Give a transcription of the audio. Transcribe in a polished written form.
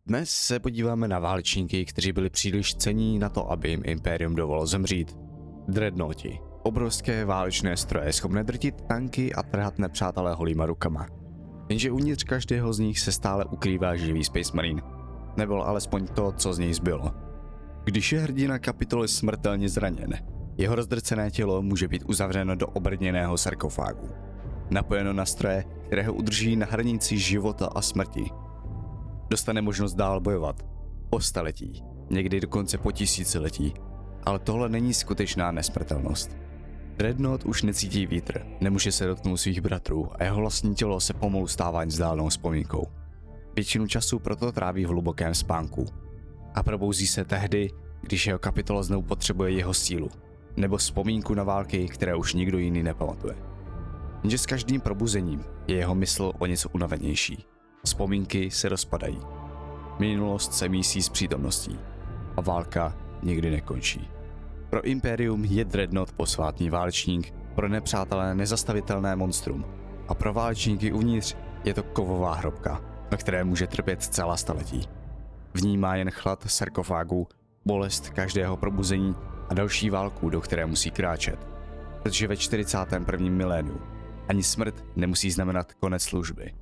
Dnes se podíváme na válečníky, kteří byli příliš cenní na to, aby jim Imperium dovolilo zemřít. Dreadnoughti. Obrovské válečné stroje schopné drtit tanky a trhat nepřátelé holýma rukama. Jenže uvnitř každého z nich se stále ukrývá živý Space Marine. Nebo alespoň to, co z něj zbylo. Když je hrdina kapitoly smrtelně zraněn, jeho rozdrcené tělo může být uzavřeno do obrněného sarkofágu. Napojeno na stroje, které ho udrží na hranici života a smrti. Dostane možnost dál bojovat. Po staletí, někdy dokonce po tisíciletí. Ale tohle není skutečná nesmrtelnost. Dreadnought už necítí vítr, nemůže se dotknout svých bratrů a jeho vlastní tělo se pomalu stává vzdálenou vzpomínkou. Většinu času proto tráví v hlubokém spánku. A probouzí se tehdy, když jeho kapitola znovu potřebuje jeho sílu, nebo vzpomínku na války, které už nikdo jiný nepamatuje. Jenže s každým probuzením je jeho mysl o něco unavenější. Vzpomínky se rozpadají. Minulost se mísí s přítomností. A válka nikdy nekončí. Pro Imperium je Dreadnought posvátný válečník, pro nepřátelé nezastavitelné monstrum. A pro válečníky uvnitř je to kovová hrobka, na které může trpět celá staletí. Vnímá jen chlad sarkofágu, bolest každého probuzení a další válku, do které musí kráčet. Protože ve 41. miléniu ani smrt nemusí znamenat konec služby.